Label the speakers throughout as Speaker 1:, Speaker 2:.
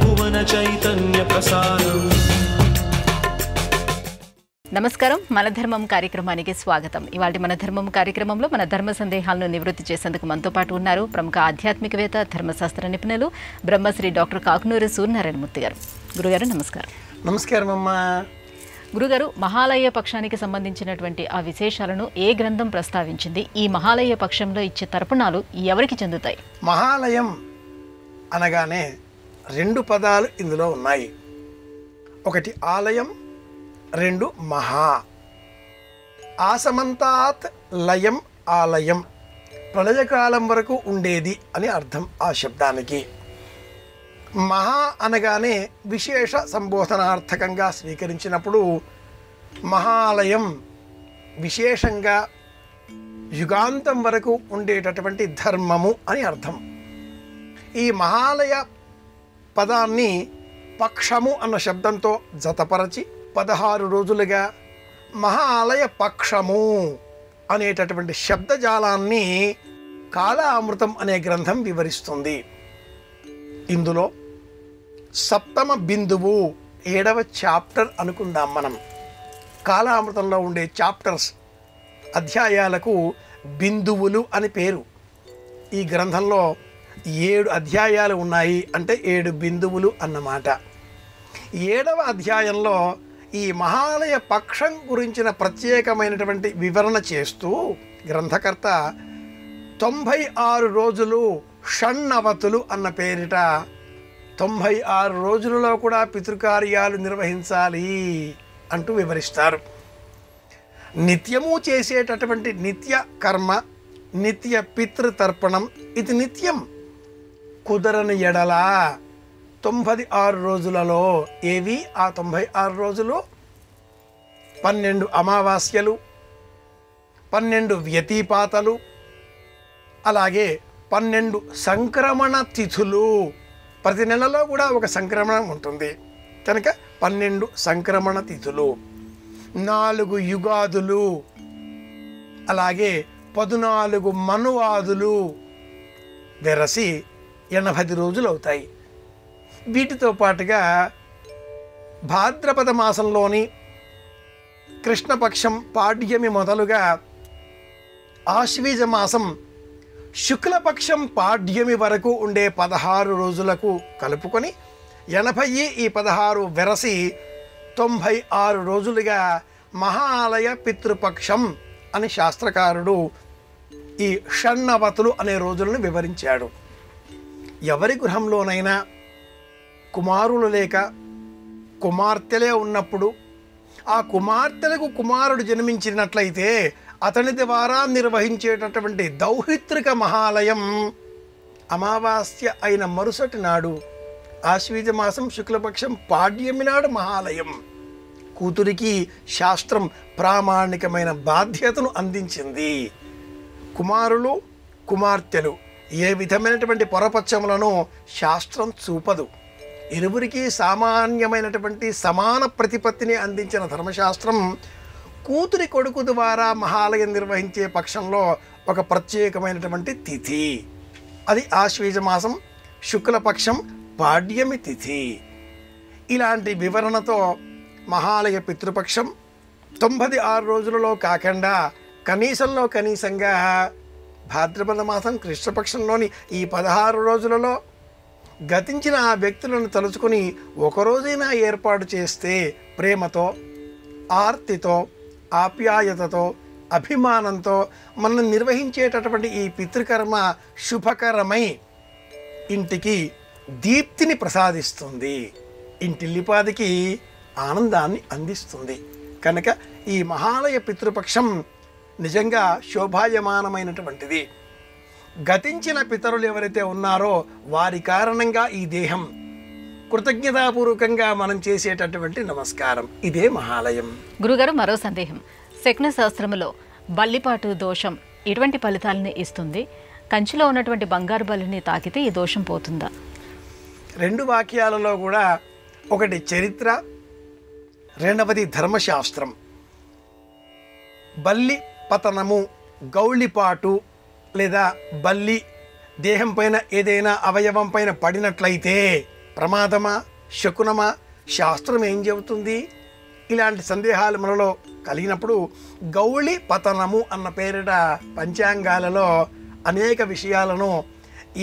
Speaker 1: భువన చైతన్య ప్రసారం.
Speaker 2: నమస్కారం, మన ధర్మం కార్యక్రమానికి స్వాగతం. ఇవాళ మన ధర్మం కార్యక్రమంలో మన ధర్మ సందేహాలను నివృత్తి చేసేందుకు మనతో పాటు ఉన్నారు ప్రముఖ ఆధ్యాత్మికవేత్త, ధర్మశాస్త్ర నిపుణులు బ్రహ్మశ్రీ డాక్టర్ కాకునూరి సూర్యనారాయణమూర్తి గారు. గురుగారు నమస్కారం.
Speaker 3: నమస్కారం అమ్మా.
Speaker 2: గురుగారు, మహాలయ పక్షానికి సంబంధించినటువంటి ఆ విశేషాలను ఏ గ్రంథం ప్రస్తావించింది? ఈ మహాలయ పక్షంలో ఇచ్చే తర్పణాలు ఎవరికి చెందుతాయి?
Speaker 3: మహాలయం అనగానే రెండు పదాలు ఇందులో ఉన్నాయి. ఒకటి ఆలయం, రెండు మహా. ఆసమంతాత్ లయం ఆలయం, ప్రళయకాలం వరకు ఉండేది అని అర్థం ఆ శబ్దానికి. మహా అనగానే విశేష సంబోధనార్థకంగా స్వీకరించినప్పుడు మహాలయం విశేషంగా యుగాంతం వరకు ఉండేటటువంటి ధర్మము అని అర్థం. ఈ మహాలయ పదాన్ని పక్షము అన్న శబ్దంతో జతపరచి 16 రోజులుగా మహాలయ పక్షము అనేటటువంటి శబ్దజాలాన్ని కాలామృతం అనే గ్రంథం వివరిస్తుంది. ఇందులో సప్తమ బిందువు 7వ చాప్టర్ అనుకుందాం మనం. కాలామృతంలో ఉండే చాప్టర్స్, అధ్యాయాలకు బిందువులు అని పేరు. ఈ గ్రంథంలో 7 అధ్యాయాలు ఉన్నాయి, అంటే 7 బిందువులు అన్నమాట. 7వ అధ్యాయంలో ఈ మహాలయ పక్షం గురించిన ప్రత్యేకమైనటువంటి వివరణ చేస్తూ గ్రంథకర్త 96 రోజులు షణ్ణవతులు అన్న పేరిట 96 రోజులలో కూడా పితృకార్యాలు నిర్వహించాలి అంటూ వివరిస్తారు. నిత్యము చేసేటటువంటి నిత్య కర్మ, నిత్య పితృతర్పణం ఇది నిత్యం. కుదరని ఎడల 96 రోజులలో ఏవి ఆ 96 రోజులు? 12 అమావాస్యలు, 12 వ్యతిపాతలు, అలాగే 12 సంక్రమణ తిథులు. ప్రతి నెలలో కూడా ఒక సంక్రమణం ఉంటుంది కనుక 12 సంక్రమణ తిథులు, 4 యుగాదులు, అలాగే 14 మనువాదులు వెరసి 80 రోజులు అవుతాయి. వీటితో పాటుగా భాద్రపద మాసంలోని కృష్ణపక్షం పాడ్యమి మొదలుగా ఆశ్వీజ మాసం శుక్లపక్షం పాడ్యమి వరకు ఉండే 16 రోజులకు కలుపుకొని 80 ఈ 16 వెరసి 96 రోజులుగా మహాలయ పితృపక్షం అని శాస్త్రకారుడు ఈ షణ్ణవతులు అనే రోజులను వివరించాడు. ఎవరి గృహంలోనైనా కుమారులు లేక కుమార్తెలే ఉన్నప్పుడు ఆ కుమార్తెలకు కుమారుడు జన్మించినట్లయితే అతని ద్వారా నిర్వహించేటటువంటి దౌహిత్రిక మహాలయం అమావాస్య అయిన మరుసటి నాడు ఆశ్వీజ మాసం శుక్లపక్షం పాడ్యమి నాడు మహాలయం. కూతురికి శాస్త్రం ప్రామాణికమైన బాధ్యతను అందించింది. కుమారులు కుమార్తెలు ఏ విధమైనటువంటి పొరపచ్చములను శాస్త్రం చూపదు. ఇరువురికి సామాన్యమైనటువంటి సమాన ప్రతిపత్తిని అందించిన ధర్మశాస్త్రం కూతురి కొడుకు ద్వారా మహాలయం నిర్వహించే పక్షంలో ఒక ప్రత్యేకమైనటువంటి తిథి, అది ఆశ్వీజ మాసం శుక్లపక్షం పాడ్యమి తిథి. ఇలాంటి వివరణతో మహాలయ పితృపక్షం 96 రోజులలో కాకుండా కనీసంగా భాద్రపద మాసం కృష్ణపక్షంలోని ఈ 16 రోజులలో గతించిన ఆ వ్యక్తులను తలుచుకుని ఒకరోజైనా ఏర్పాటు చేస్తే ప్రేమతో, ఆర్తితో, ఆప్యాయతతో, అభిమానంతో మనం నిర్వహించేటటువంటి ఈ పితృకర్మ శుభకరమై ఇంటికి దీప్తిని ప్రసాదిస్తుంది, ఇంటిల్లిపాదికి ఆనందాన్ని అందిస్తుంది. కనుక ఈ మహాలయ పితృపక్షం నిజంగా శోభాయమానమైనటువంటిది. గతించిన పితరులు ఎవరైతే ఉన్నారో వారి కారణంగా ఈ దేహం కృతజ్ఞతాపూర్వకంగా మనం చేసేటటువంటి నమస్కారం, ఇదే మహాలయం.
Speaker 2: గురుగారు, మరో సందేహం. శకున శాస్త్రములో బల్లిపాటు దోషం ఎటువంటి ఫలితాలని ఇస్తుంది? కంచిలో ఉన్నటువంటి బంగారు బల్లిని తాకితే ఈ దోషం పోతుందా?
Speaker 3: 2 వాక్యాలలో కూడా ఒకటి చరిత్ర, రెండవది ధర్మశాస్త్రం. బల్లి పతనము, గౌళిపాటు లేదా బల్లి దేహం పైన ఏదైనా అవయవం పైన పడినట్లయితే ప్రమాదమా, శకునమా, శాస్త్రం ఏం చెబుతుంది? ఇలాంటి సందేహాలు మనలో కలిగినప్పుడు గౌళి పతనము అన్న పేరిట పంచాంగాలలో అనేక విషయాలను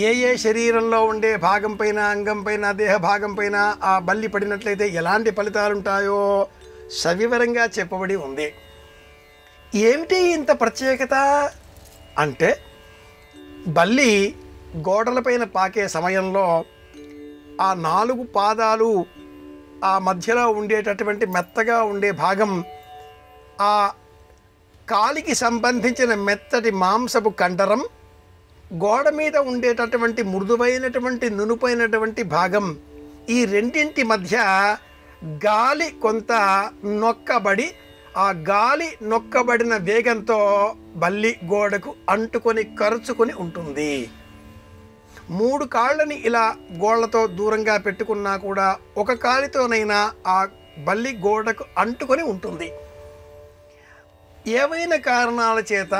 Speaker 3: ఏ ఏ శరీరంలో ఉండే భాగం పైన, అంగం పైన, దేహ భాగం పైన ఆ బల్లి పడినట్లయితే ఎలాంటి ఫలితాలు ఉంటాయో సవివరంగా చెప్పబడి ఉంది. ఏమిటి ఇంత ప్రత్యేకత అంటే, బల్లి గోడలపైన పాకే సమయంలో ఆ 4 పాదాలు ఆ మధ్యలో ఉండేటటువంటి మెత్తగా ఉండే భాగం, ఆ కాలికి సంబంధించిన మెత్తటి మాంసపు కండరం, గోడ మీద ఉండేటటువంటి మృదువైనటువంటి నునుపైనటువంటి భాగం, ఈ రెండింటి మధ్య గాలి కొంత నొక్కబడి, ఆ గాలి నొక్కబడిన వేగంతో బల్లి గోడకు అంటుకొని కరుచుకొని ఉంటుంది. 3 కాళ్ళని ఇలా గోళ్లతో దూరంగా పెట్టుకున్నా కూడా ఒక కాలితోనైనా ఆ బల్లి గోడకు అంటుకొని ఉంటుంది. ఏవైనా కారణాల చేత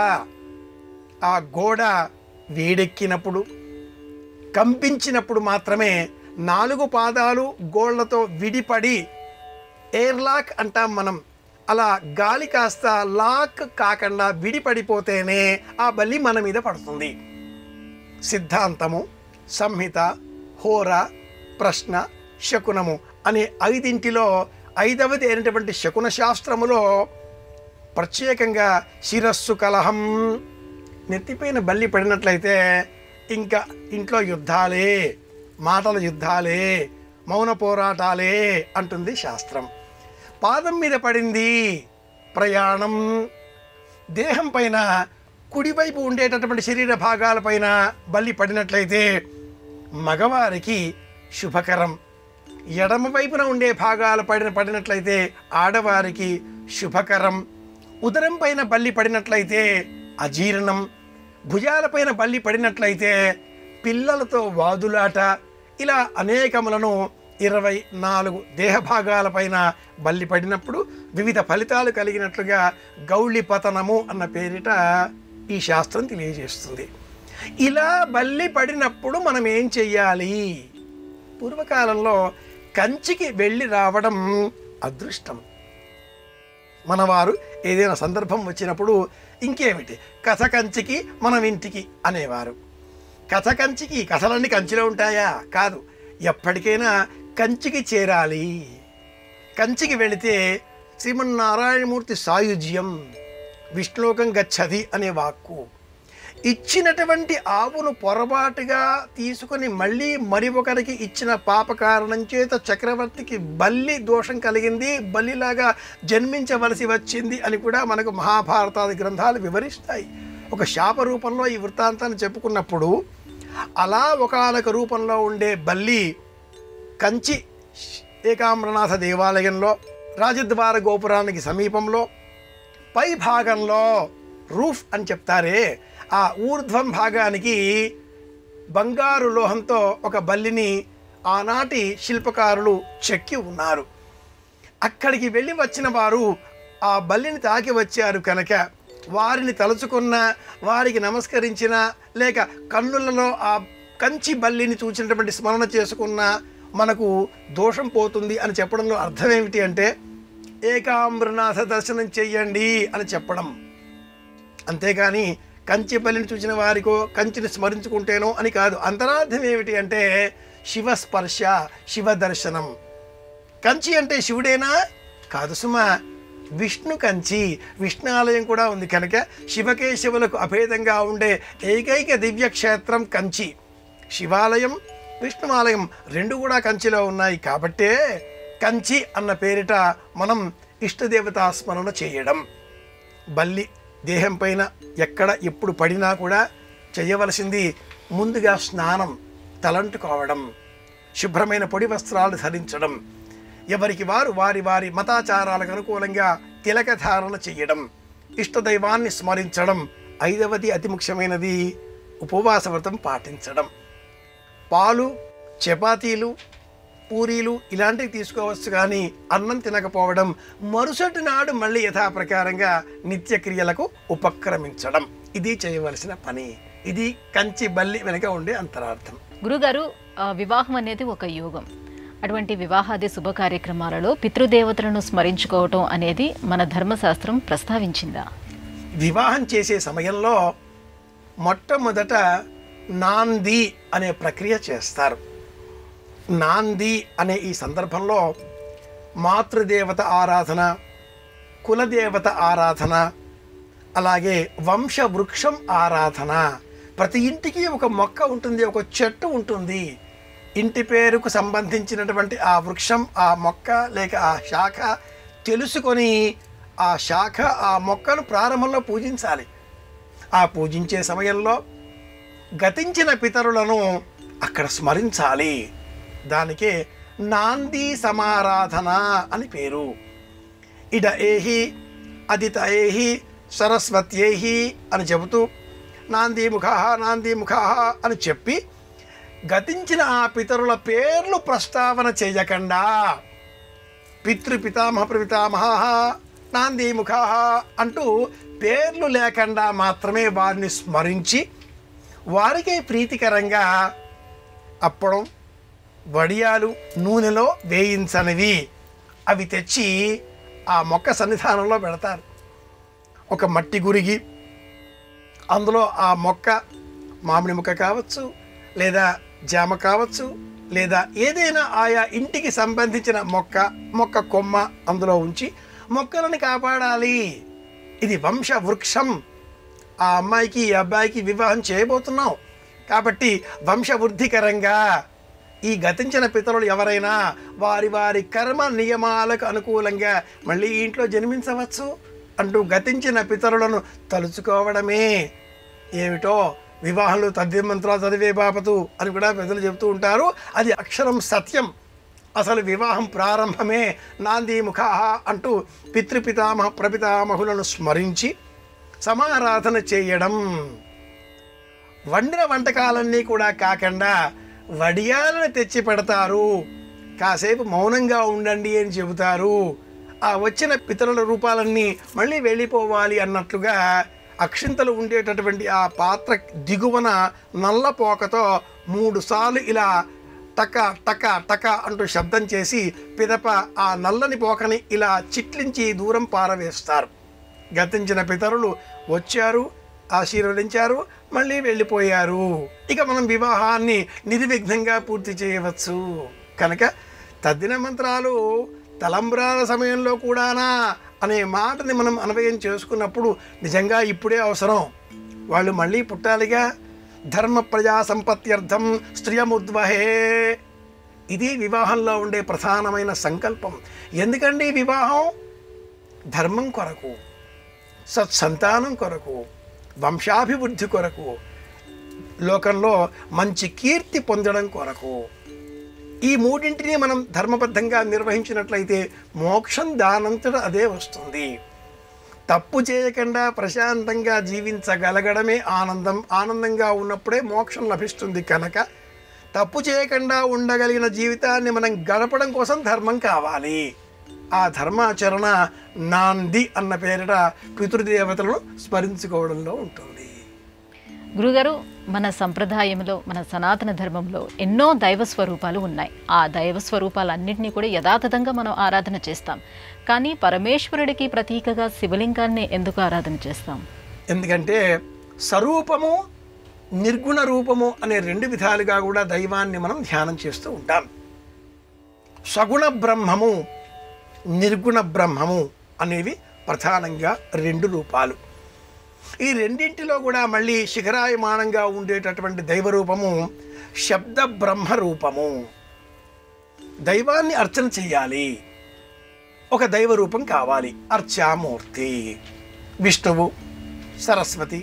Speaker 3: ఆ గోడ వేడెక్కినప్పుడు, కంపించినప్పుడు మాత్రమే 4 పాదాలు గోళ్లతో విడిపడి, ఎయిర్ లాక్ అంటాం మనం, అలా గాలి కాస్త లాక్ కాకుండా విడిపడిపోతేనే ఆ బల్లి మన మీద పడుతుంది. సిద్ధాంతము, సంహిత, హోర, ప్రశ్న, శకునము అనే 5 ఐదవది అయినటువంటి శకున శాస్త్రములో ప్రత్యేకంగా శిరస్సు కలహం, నెత్తిపైన బల్లి పడినట్లయితే ఇంకా ఇంట్లో యుద్ధాలే, మాటల యుద్ధాలే, మౌన పోరాటాలే అంటుంది శాస్త్రం. పాదం మీద పడింది, ప్రయాణం. దేహం పైన కుడివైపు ఉండేటటువంటి శరీర భాగాలపైన బల్లి పడినట్లయితే మగవారికి శుభకరం. ఎడమ వైపున ఉండే భాగాలు పడినట్లయితే ఆడవారికి శుభకరం. ఉదరం పైన బల్లి పడినట్లయితే అజీర్ణం. భుజాలపైన బల్లి పడినట్లయితే పిల్లలతో వాదులాట. ఇలా అనేకములను 24 దేహ భాగాలపైన బల్లి పడినప్పుడు వివిధ ఫలితాలు కలిగినట్లుగా గౌళి పతనము అన్న పేరిట ఈ శాస్త్రం తెలియజేస్తుంది. ఇలా బల్లి పడినప్పుడు మనం ఏం చెయ్యాలి? పూర్వకాలంలో కంచికి వెళ్ళి రావడం అదృష్టం. మనవారు ఏదైనా సందర్భం వచ్చినప్పుడు ఇంకేమిటి, కథ కంచికి మనం ఇంటికి అనేవారు. కథ కంచికి, కథలన్నీ కంచిలో ఉంటాయా? కాదు, ఎప్పటికైనా కంచికి చేరాలి. కంచికి వెళితే శ్రీమన్నారాయణమూర్తి సాయుజ్యం, విష్ణులోకం గచ్చది అనే వాక్కు. ఇచ్చినటువంటి ఆవును పొరపాటుగా తీసుకుని మళ్ళీ మరి ఒకరికి ఇచ్చిన పాప కారణం చేత చక్రవర్తికి బల్లి దోషం కలిగింది, బల్లిలాగా జన్మించవలసి వచ్చింది అని కూడా మనకు మహాభారతాది గ్రంథాలు వివరిస్తాయి. ఒక శాప రూపంలో ఈ వృత్తాంతాన్ని చెప్పుకున్నప్పుడు అలా ఒకానొక రూపంలో ఉండే బల్లి కంచి ఏకాంబరనాథ దేవాలయంలో రాజద్వార గోపురానికి సమీపంలో పై భాగంలో రూఫ్ అని చెప్తారే, ఆ ఊర్ధ్వం భాగానికి బంగారు లోహంతో ఒక బల్లిని ఆనాటి శిల్పకారులు చెక్కి ఉన్నారు. అక్కడికి వెళ్ళి వచ్చిన వారు ఆ బల్లిని తాకి వచ్చారు కనుక వారిని తలుచుకున్న, వారికి నమస్కరించిన, లేక కన్నులలో ఆ కంచి బల్లిని చూసినటువంటి స్మరణ చేసుకున్న మనకు దోషం పోతుంది అని చెప్పడంలో అర్థం ఏమిటి అంటే, ఏకాంబరనాథ దర్శనం చెయ్యండి అని చెప్పడం. అంతేగాని కంచి బల్లిని చూసిన వారికో కంచిని స్మరించుకుంటేనో అని కాదు. అంతరార్థం ఏమిటి అంటే శివస్పర్శ, శివ దర్శనం. కంచి అంటే శివుడేనా? కాదు సుమా, విష్ణు కంచి, విష్ణు ఆలయం కూడా ఉంది కనుక శివకేశవులకు అభేదంగా ఉండే ఏకైక దివ్యక్షేత్రం కంచి. శివాలయం, విష్ణువాలయం 2 కూడా కంచిలో ఉన్నాయి. కాబట్టే కంచి అన్న పేరిట మనం ఇష్టదేవతా స్మరణ చేయడం. బల్లి దేహం పైన ఎక్కడ ఎప్పుడు పడినా కూడా చేయవలసింది ముందుగా స్నానం, తలంటుకోవడం, శుభ్రమైన పొడి వస్త్రాలు ధరించడం, ఎవరికి వారు వారి వారి మతాచారాలకు అనుకూలంగా తిలక ధారణ చేయడం, ఇష్టదైవాన్ని స్మరించడం. 5వది అతి ముఖ్యమైనది ఉపవాస వ్రతం పాటించడం. పాలు, చపాతీలు, పూరీలు ఇలాంటివి తీసుకోవచ్చు, కానీ అన్నం తినకపోవడం. మరుసటి నాడు మళ్ళీ యథాప్రకారంగా నిత్యక్రియలకు ఉపక్రమించడం. ఇది చేయవలసిన పని. ఇది కంచి బల్లి వెనుక ఉండే అంతరార్థం.
Speaker 2: గురుగారు, వివాహం అనేది ఒక యోగం. అటువంటి వివాహాది శుభ కార్యక్రమాలలో పితృదేవతలను స్మరించుకోవటం అనేది మన ధర్మశాస్త్రం ప్రస్తావించిందా?
Speaker 3: వివాహం చేసే సమయంలో మొట్టమొదట నాంది అనే ప్రక్రియ చేస్తారు. నాంది అనే ఈ సందర్భంలో మాతృదేవత ఆరాధన, కులదేవత ఆరాధన, అలాగే వంశవృక్షం ఆరాధన. ప్రతి ఇంటికి ఒక మొక్క ఉంటుంది, ఒక చెట్టు ఉంటుంది. ఇంటి పేరుకు సంబంధించినటువంటి ఆ వృక్షం, ఆ మొక్క లేక ఆ శాఖ తెలుసుకొని ఆ శాఖ, ఆ మొక్కను ప్రారంభంలో పూజించాలి. ఆ పూజించే సమయంలో గతించిన పితరులను అక్కడ స్మరించాలి. దానికే నాంది సమారాధన అని పేరు. ఇడ ఏహి అదిత ఏహి సరస్వత్యేహి అని చెబుతూ నాంది ముఖాహ నాంది ముఖాహ అని చెప్పి గతించిన ఆ పితరుల పేర్లు ప్రస్తావన చేయకుండా పితృపితామహ ప్రపితామహ నాంది ముఖాహ అంటూ పేర్లు లేకుండా మాత్రమే వారిని స్మరించి వారికే ప్రీతికరంగా అప్పడం, వడియాలు నూనెలో వేయించనివి అవి తెచ్చి ఆ మొక్క సన్నిధానంలో పెడతారు. ఒక మట్టి గురిగి అందులో ఆ మొక్క, మామిడి మొక్క కావచ్చు, లేదా జామ కావచ్చు, లేదా ఏదైనా ఆయా ఇంటికి సంబంధించిన మొక్క కొమ్మ అందులో ఉంచి మొక్కలను కాపాడాలి. ఇది వంశవృక్షం. ఆ అమ్మాయికి ఈ అబ్బాయికి వివాహం చేయబోతున్నాం కాబట్టి వంశవృద్ధికరంగా ఈ గతించిన పితరులు ఎవరైనా వారి వారి కర్మ నియమాలకు అనుకూలంగా మళ్ళీ ఈ ఇంట్లో జన్మించవచ్చు అంటూ గతించిన పితరులను తలుచుకోవడమే. ఏమిటో వివాహంలో తద్దిమంత్రాలు చదివే బాపతు అని కూడా పెద్దలు చెబుతూ ఉంటారు. అది అక్షరం సత్యం. అసలు వివాహం ప్రారంభమే నాంది ముఖాహ అంటూ పితృపితామహ ప్రపితామహులను స్మరించి సమారాధన చేయడం. వండిన వంటకాలన్నీ కూడా కాకుండా వడియాలను తెచ్చి పెడతారు. కాసేపు మౌనంగా ఉండండి అని చెబుతారు. ఆ వచ్చిన పితరుల రూపాలన్నీ మళ్ళీ వెళ్ళిపోవాలి అన్నట్లుగా అక్షింతలు ఉండేటటువంటి ఆ పాత్ర దిగువన నల్ల పోకతో 3 సార్లు ఇలా టక టక టక అంటూ శబ్దం చేసి పిదప ఆ నల్లని పోకని ఇలా చిట్లించి దూరం పారవేస్తారు. గతించిన పితరులు వచ్చారు, ఆశీర్వదించారు, మళ్ళీ వెళ్ళిపోయారు. ఇక మనం వివాహాన్ని నిర్విఘ్నంగా పూర్తి చేయవచ్చు. కనుక తద్దిన మంత్రాలు తలంబ్రాల సమయంలో కూడానా అనే మాటని మనం అన్వయం చేసుకున్నప్పుడు నిజంగా ఇప్పుడే అవసరం. వాళ్ళు మళ్ళీ పుట్టాలిగా. ధర్మ ప్రజా సంపత్త్యర్థం స్త్రియముద్వహే. ఇది వివాహంలో ఉండే ప్రధానమైన సంకల్పం. ఎందుకండి వివాహం? ధర్మం కొరకు, సత్సంతానం కొరకు, వంశాభివృద్ధి కొరకు, లోకంలో మంచి కీర్తి పొందడం కొరకు. ఈ మూడింటిని మనం ధర్మబద్ధంగా నిర్వహించినట్లయితే మోక్షం దానంతట అదే వస్తుంది. తప్పు చేయకుండా ప్రశాంతంగా జీవించగలగడమే ఆనందం. ఆనందంగా ఉన్నప్పుడే మోక్షం లభిస్తుంది. కనుక తప్పు చేయకుండా ఉండగలిగిన జీవితాన్ని మనం గడపడం కోసం ధర్మం కావాలి. ఆ ధర్మాచరణ నాంది అన్న పేరిట పితృదేవతలను స్మరించుకోవడంలో ఉంటుంది.
Speaker 2: గురుగారు, మన సంప్రదాయంలో, మన సనాతన ధర్మంలో ఎన్నో దైవ స్వరూపాలు ఉన్నాయి. ఆ దైవ స్వరూపాలన్నింటినీ కూడా యథాతథంగా మనం ఆరాధన చేస్తాం. కానీ పరమేశ్వరుడికి ప్రతీకగా శివలింగాన్ని ఎందుకు ఆరాధన చేస్తాం?
Speaker 3: ఎందుకంటే స్వరూపము, నిర్గుణ రూపము అనే 2 విధాలుగా కూడా దైవాన్ని మనం ధ్యానం చేస్తూ ఉంటాం. సగుణ బ్రహ్మము, నిర్గుణ బ్రహ్మము అనేవి ప్రధానంగా 2 రూపాలు. ఈ రెండింటిలో కూడా మళ్ళీ శిఖరాయమానంగా ఉండేటటువంటి దైవరూపము శబ్ద బ్రహ్మ రూపము. దైవాన్ని అర్చన చెయ్యాలి, ఒక దైవరూపం కావాలి. అర్చామూర్తి విష్ణువు, సరస్వతి,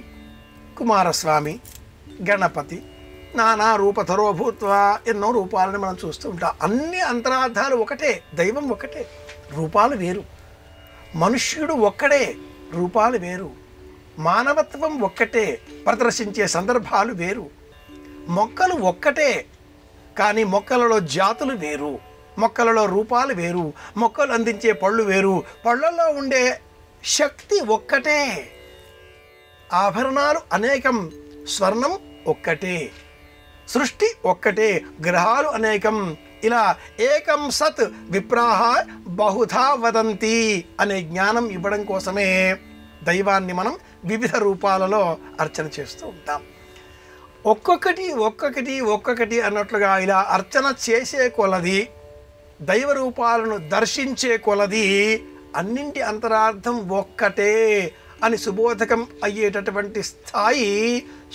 Speaker 3: కుమారస్వామి, గణపతి, నానా రూపధరో భూత్వా ఎన్నో రూపాలని మనం చూస్తూ ఉంటాం. అన్ని అంతరార్థాలు ఒకటే, దైవం ఒకటే, రూపాలు వేరు. మనుష్యుడు ఒక్కడే, రూపాలు వేరు. మానవత్వం ఒక్కటే, ప్రదర్శించే సందర్భాలు వేరు. మొక్కలు ఒక్కటే, కానీ మొక్కలలో జాతులు వేరు, మొక్కలలో రూపాలు వేరు, మొక్కలు అందించే పళ్ళు వేరు, పళ్ళల్లో ఉండే శక్తి ఒక్కటే. ఆభరణాలు అనేకం, స్వర్ణం ఒక్కటే. సృష్టి ఒక్కటే, గ్రహాలు అనేకం. ఇలా ఏకం సత్ విప్రాహ బహుధా వదంతి అనే జ్ఞానం ఇవ్వడం కోసమే దైవాన్ని మనం వివిధ రూపాలలో అర్చన చేస్తూ ఉంటాం. ఒక్కొక్కటి అన్నట్లుగా ఇలా అర్చన చేసే కొలది, దైవ రూపాలను దర్శించే కొలది అన్నింటి అంతరార్థం ఒక్కటే అని సుబోధకం అయ్యేటటువంటి స్థాయి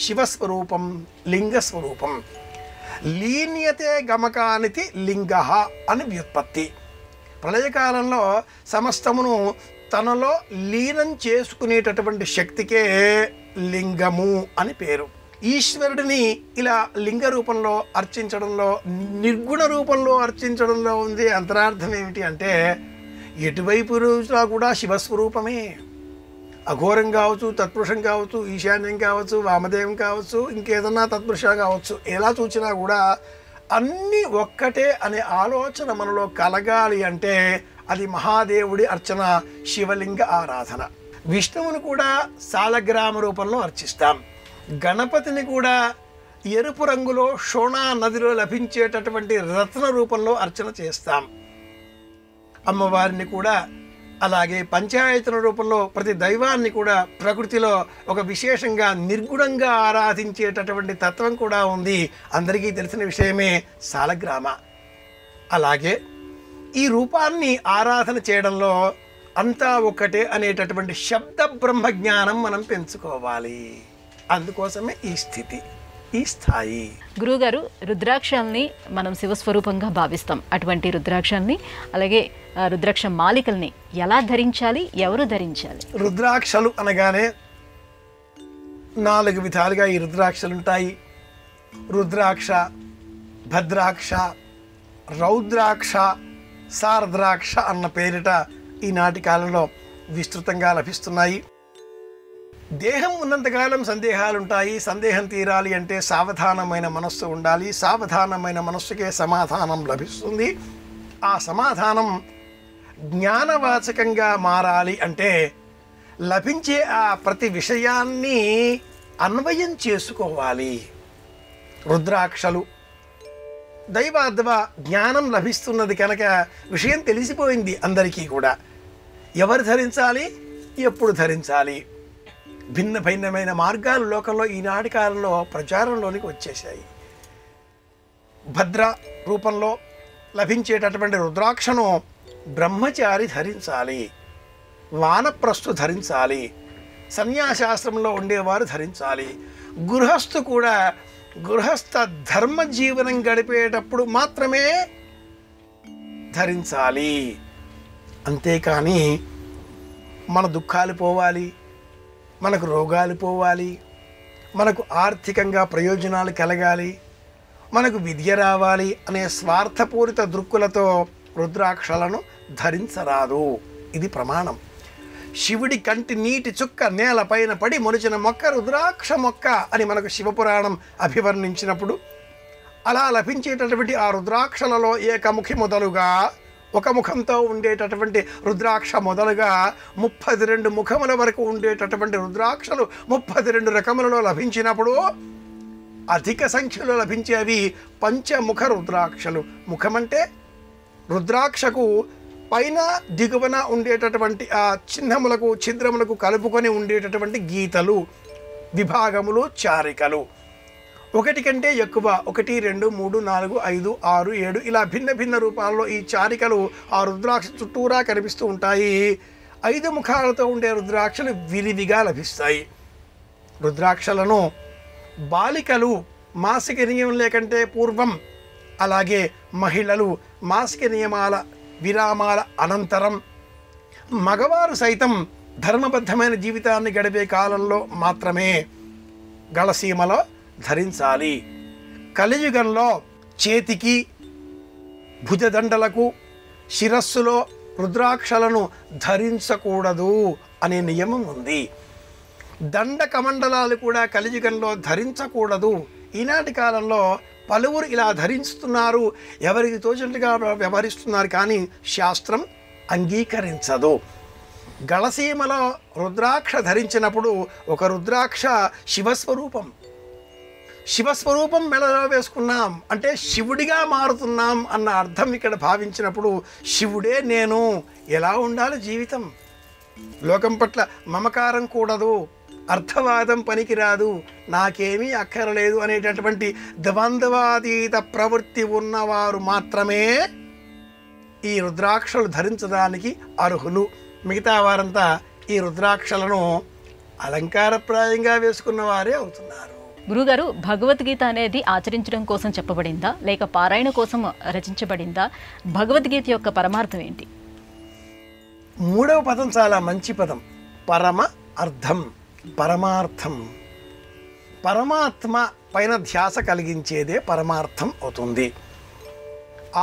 Speaker 3: శివస్వరూపం, లింగస్వరూపం. లీన్యతే గమకానికి లింగ అని వ్యుత్పత్తి. ప్రళయకాలంలో సమస్తమును తనలో లీనం చేసుకునేటటువంటి శక్తికే లింగము అని పేరు. ఈశ్వరుడిని ఇలా లింగ రూపంలో అర్చించడంలో, నిర్గుణ రూపంలో అర్చించడంలో ఉంది అంతరార్థం ఏమిటి అంటే, ఎటువైపు రోజులా కూడా శివస్వరూపమే. అఘోరం కావచ్చు, తత్పురుషం కావచ్చు, ఈశాన్యం కావచ్చు, వామదేవం కావచ్చు, ఇంకేదన్నా తత్పురుష కావచ్చు, ఎలా చూసినా కూడా అన్నీ ఒక్కటే అనే ఆలోచన మనలో కలగాలి అంటే అది మహాదేవుడి అర్చన, శివలింగ ఆరాధన. విష్ణువుని కూడా సాలగ్రామ రూపంలో అర్చిస్తాం. గణపతిని కూడా ఎరుపు రంగులో షోణా నదిలో లభించేటటువంటి రత్న రూపంలో అర్చన చేస్తాం. అమ్మవారిని కూడా అలాగే పంచాయతన రూపంలో ప్రతి దైవాన్ని కూడా ప్రకృతిలో ఒక విశేషంగా నిర్గుణంగా ఆరాధించేటటువంటి తత్వం కూడా ఉంది. అందరికీ తెలిసిన విషయమే సాలగ్రామ. అలాగే ఈ రూపాన్ని ఆరాధన చేయడంలో అంతా ఒక్కటే అనేటటువంటి శబ్ద బ్రహ్మ జ్ఞానం మనం పెంచుకోవాలి. అందుకోసమే ఈ స్థితి, ఈ స్థాయి.
Speaker 2: గురువుగారు, రుద్రాక్షల్ని మనం శివస్వరూపంగా భావిస్తాం. అటువంటి రుద్రాక్షల్ని, అలాగే రుద్రాక్ష మాలికల్ని ఎలా ధరించాలి, ఎవరు ధరించాలి?
Speaker 3: రుద్రాక్షలు అనగానే 4 విధాలుగా ఈ రుద్రాక్షలు ఉంటాయి. రుద్రాక్ష, భద్రాక్ష, రౌద్రాక్ష, సారద్రాక్ష అన్న పేరిట ఈనాటి కాలంలో విస్తృతంగా లభిస్తున్నాయి. దేహం ఉన్నంతకాలం సందేహాలుంటాయి. సందేహం తీరాలి అంటే సావధానమైన మనస్సు ఉండాలి. సావధానమైన మనస్సుకే సమాధానం లభిస్తుంది. ఆ సమాధానం జ్ఞానవాచకంగా మారాలి అంటే లభించే ఆ ప్రతి విషయాన్ని అన్వయం చేసుకోవాలి. రుద్రాక్షలు దైవాద్వ జ్ఞానం లభిస్తున్నది కనుక విషయం తెలిసిపోయింది అందరికీ కూడా. ఎవరు ధరించాలి, ఎప్పుడు ధరించాలి, భిన్న భిన్నమైన మార్గాలు లోకంలో ఈనాటి కాలంలో ప్రచారంలోనికి వచ్చేసాయి. భద్ర రూపంలో లభించేటటువంటి రుద్రాక్షను బ్రహ్మచారి ధరించాలి, వానప్రస్థు ధరించాలి, సన్యాసాశ్రమంలో ఉండేవారు ధరించాలి. గృహస్థు కూడా గృహస్థ ధర్మ జీవనం గడిపేటప్పుడు మాత్రమే ధరించాలి. అంతేకాని మన దుఃఖాలు పోవాలి, మనకు రోగాలు పోవాలి, మనకు ఆర్థికంగా ప్రయోజనాలు కలగాలి, మనకు విద్య రావాలి అనే స్వార్థపూరిత దృక్కులతో రుద్రాక్షలను ధరించరాదు. ఇది ప్రమాణం. శివుడి కంటి నీటి చుక్క నేలపైన పడి మొలిచిన మొక్క రుద్రాక్ష మొక్క అని మనకు శివపురాణం అభివర్ణించినప్పుడు అలా లభించేటటువంటి ఆ రుద్రాక్షలలో ఏకముఖి మొదలుగా, ఒక ముఖంతో ఉండేటటువంటి రుద్రాక్ష మొదలుగా 32 ముఖముల వరకు ఉండేటటువంటి రుద్రాక్షలు 32 రకములలో లభించినప్పుడు అధిక సంఖ్యలో లభించేవి పంచముఖ రుద్రాక్షలు. ముఖమంటే రుద్రాక్షకు పైన దిగువన ఉండేటటువంటి ఆ చిహ్నములకు, ఛిద్రములకు కలుపుకొని ఉండేటటువంటి గీతలు, విభాగములు, చారికలు. ఒకటి కంటే ఎక్కువ 1, 2, 3, 4, 5, 6, 7 ఇలా భిన్న భిన్న రూపాల్లో ఈ చారికలు ఆ రుద్రాక్ష చుట్టూరా కనిపిస్తూ ఉంటాయి. 5 ముఖాలతో ఉండే రుద్రాక్షలు విరివిగా లభిస్తాయి. రుద్రాక్షలను బాలికలు మాసిక నియమం లేకంటే పూర్వం, అలాగే మహిళలు మాసిక నియమాల విరామాల అనంతరం, మగవారు సైతం ధర్మబద్ధమైన జీవితాన్ని గడిపే కాలంలో మాత్రమే గళసీమలో ధరించాలి. కలియుగంలో చేతికి, భుజదండలకు, శిరస్సులో రుద్రాక్షలను ధరించకూడదు అనే నియమం ఉంది. దండ కమండలాలు కూడా కలియుగంలో ధరించకూడదు. ఈనాటి కాలంలో పలువురు ఇలా ధరిస్తున్నారు, ఎవరికి తోచినట్టుగా వ్యవహరిస్తున్నారు, కానీ శాస్త్రం అంగీకరించదు. గళసీమలో రుద్రాక్ష ధరించినప్పుడు ఒక రుద్రాక్ష శివస్వరూపం, శివస్వరూపం మెడలో వేసుకున్నాం అంటే శివుడిగా మారుతున్నాం అన్న అర్థం ఇక్కడ భావించినప్పుడు శివుడే నేను. ఎలా ఉండాలి జీవితం? లోకం పట్ల మమకారం కూడదు, అర్థవాదం పనికిరాదు, నాకేమీ అక్కరలేదు అనేటటువంటి ద్వంద్వాతీత ప్రవృత్తి ఉన్నవారు మాత్రమే ఈ రుద్రాక్షలు ధరించడానికి అర్హులు. మిగతా వారంతా ఈ రుద్రాక్షలను అలంకారప్రాయంగా వేసుకున్న వారే అవుతున్నారు.
Speaker 2: గురుగారు, భగవద్గీత అనేది ఆచరించడం కోసం చెప్పబడిందా లేక పారాయణ కోసం రచించబడిందా? భగవద్గీత యొక్క పరమార్థం ఏంటి?
Speaker 3: మూడవ పదం చాలా మంచి పదం. పరమ అర్థం, పరమార్థం. పరమాత్మ పైన ధ్యాస కలిగించేదే పరమార్థం అవుతుంది.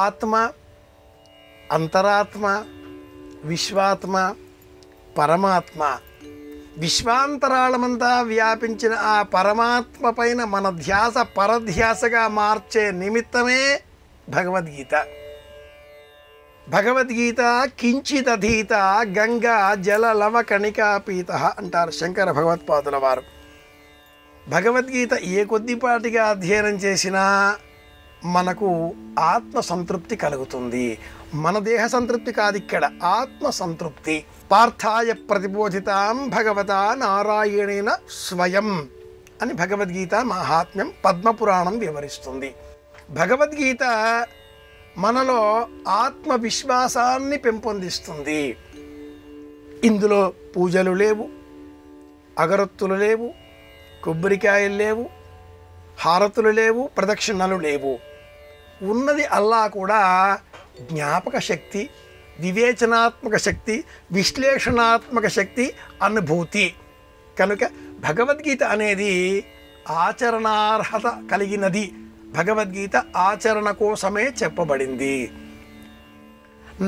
Speaker 3: ఆత్మ, అంతరాత్మ, విశ్వాత్మ, పరమాత్మ, విశ్వాంతరాళమంతా వ్యాపించిన ఆ పరమాత్మ పైన మన ధ్యాస పరధ్యాసగా మార్చే నిమిత్తమే భగవద్గీత. భగవద్గీత కించిదధీత గంగా జల లవ కణికాపీత అంటారు శంకర భగవత్పాదుల వారు. భగవద్గీత ఏ కొద్దిపాటిగా అధ్యయనం చేసినా మనకు ఆత్మ సంతృప్తి కలుగుతుంది. మన దేహ సంతృప్తి కాదు, ఇక్కడ ఆత్మ సంతృప్తి. పార్థాయ ప్రతిబోధితాం భగవతా నారాయణేన స్వయం అని భగవద్గీత మహాత్మ్యం పద్మపురాణం వివరిస్తుంది. భగవద్గీత మనలో ఆత్మవిశ్వాసాన్ని పెంపొందిస్తుంది. ఇందులో పూజలు లేవు, అగరొత్తులు లేవు, కొబ్బరికాయలు లేవు, హారతులు లేవు, ప్రదక్షిణలు లేవు. ఉన్నది అల్లా కూడా జ్ఞాపక శక్తి, వివేచనాత్మక శక్తి, విశ్లేషణాత్మక శక్తి, అనుభూతి. కనుక భగవద్గీత అనేది ఆచరణార్హత కలిగినది. భగవద్గీత ఆచరణ కోసమే చెప్పబడింది.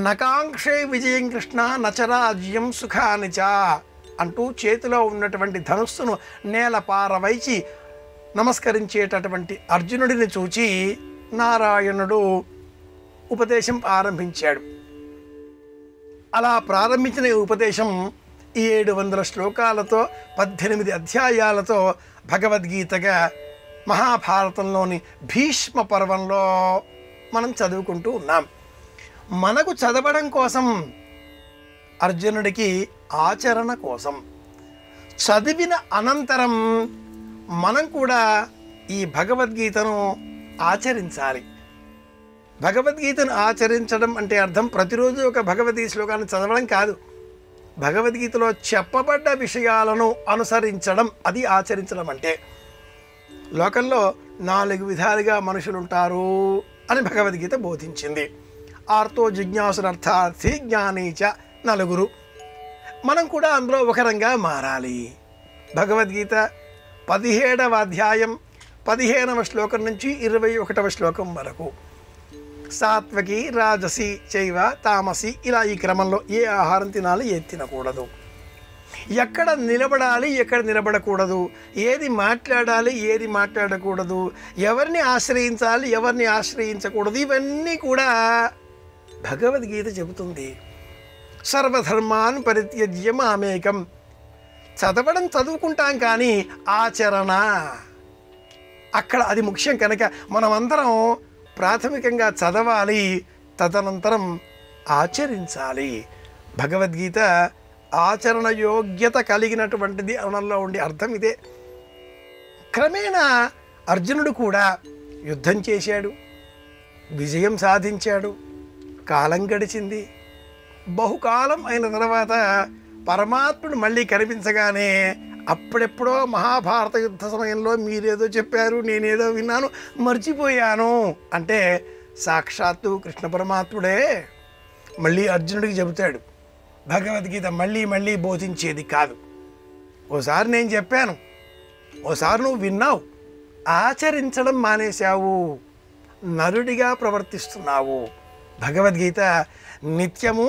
Speaker 3: నకాంక్షే విజయం కృష్ణ నచరాజ్యం సుఖానిచ అంటూ చేతిలో ఉన్నటువంటి ధనుస్సును నేల పారవైచి నమస్కరించేటటువంటి అర్జునుడిని చూచి నారాయణుడు ఉపదేశం ఆరంభించాడు. అలా ప్రారంభించిన ఈ ఉపదేశం 700 శ్లోకాలతో 18 అధ్యాయాలతో భగవద్గీతగా మహాభారతంలోని భీష్మ పర్వంలో మనం చదువుకుంటూ ఉన్నాం. మనకు చదవడం కోసం, అర్జునుడికి ఆచరణ కోసం. చదివిన అనంతరం మనం కూడా ఈ భగవద్గీతను ఆచరించాలి. భగవద్గీతను ఆచరించడం అంటే అర్థం ప్రతిరోజు ఒక భగవద్గీత శ్లోకాన్ని చదవడం కాదు. భగవద్గీతలో చెప్పబడ్డ విషయాలను అనుసరించడం, అది ఆచరించడం అంటే. లోకంలో 4 విధాలుగా మనుషులుంటారు అని భగవద్గీత బోధించింది. ఆర్తో జిజ్ఞాసురర్థార్థి జ్ఞానీచ 4. మనం కూడా అందులో ఒకరంగా మారాలి. భగవద్గీత 17వ అధ్యాయం 15వ శ్లోకం నుంచి 21వ శ్లోకం వరకు సాత్వకి, రాజసి, చైవ, తామసి, ఇలా ఈ క్రమంలో ఏ ఆహారం తినాలి, ఏది తినకూడదు, ఎక్కడ నిలబడాలి, ఎక్కడ నిలబడకూడదు, ఏది మాట్లాడాలి, ఏది మాట్లాడకూడదు, ఎవరిని ఆశ్రయించాలి, ఎవరిని ఆశ్రయించకూడదు, ఇవన్నీ కూడా భగవద్గీత చెబుతుంది. సర్వధర్మాన్ పరిత్యజ్య మామేకం. చదవడం చదువుకుంటాం కానీ ఆచరణ అక్కడ అది ముఖ్యం. కనుక మనమందరం ప్రాథమికంగా చదవాలి, తదనంతరం ఆచరించాలి. భగవద్గీత ఆచరణ యోగ్యత కలిగినటువంటిది అనడంలో ఉండే అర్థం ఇదే. క్రమేణా అర్జునుడు కూడా యుద్ధం చేశాడు, విజయం సాధించాడు. కాలం గడిచింది. బహుకాలం అయిన తర్వాత పరమాత్ముడు మళ్ళీ కనిపించగానే అప్పుడెప్పుడో మహాభారత యుద్ధ సమయంలో మీరేదో చెప్పారు, నేనేదో విన్నాను, మర్చిపోయాను అంటే సాక్షాత్తు కృష్ణ పరమాత్ముడే మళ్ళీ అర్జునుడికి చెబుతాడు. భగవద్గీత మళ్ళీ మళ్ళీ బోధించేది కాదు. ఓసారి నేను చెప్పాను, ఓసారి నువ్వు విన్నావు, ఆచరించడం మానేశావు, నరుడిగా ప్రవర్తిస్తున్నావు. భగవద్గీత నిత్యము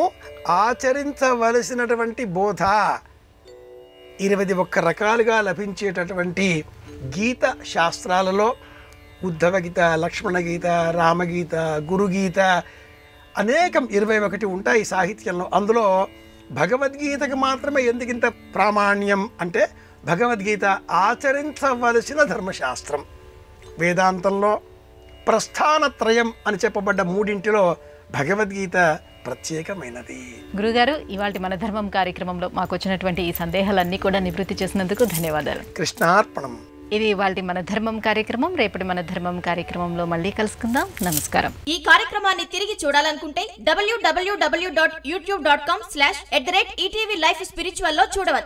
Speaker 3: ఆచరించవలసినటువంటి బోధ. 21 రకాలుగా లభించేటటువంటి గీత శాస్త్రాలలో ఉద్ధవ గీత, లక్ష్మణ గీత, రామగీత, గురుగీత అనేకం 21 ఉంటాయి సాహిత్యంలో. అందులో భగవద్గీతకు మాత్రమే ఎందుకింత ప్రామాణ్యం అంటే భగవద్గీత ఆచరించవలసిన ధర్మశాస్త్రం. వేదాంతంలో ప్రస్థానత్రయం అని చెప్పబడ్డ మూడింటిలో భగవద్గీత ప్రత్యేకమైనది.
Speaker 2: గురుగారు, ఇవాళ మన ధర్మం కార్యక్రమంలో మాకు వచ్చినటువంటి ఈ సందేహాలన్నీ కూడా నివృత్తి చేసినందుకు ధన్యవాదాలు.
Speaker 3: కృష్ణార్పణం.
Speaker 2: ఇది ఇవాళ మన ధర్మం కార్యక్రమం. రేపటి మన ధర్మం కార్యక్రమంలో మళ్ళీ కలుసుకుందాం. నమస్కారం.
Speaker 4: ఈ కార్యక్రమాన్ని తిరిగి చూడాలనుకుంటే www.youtube.com/ETV Life Spiritual లో చూడవచ్చు.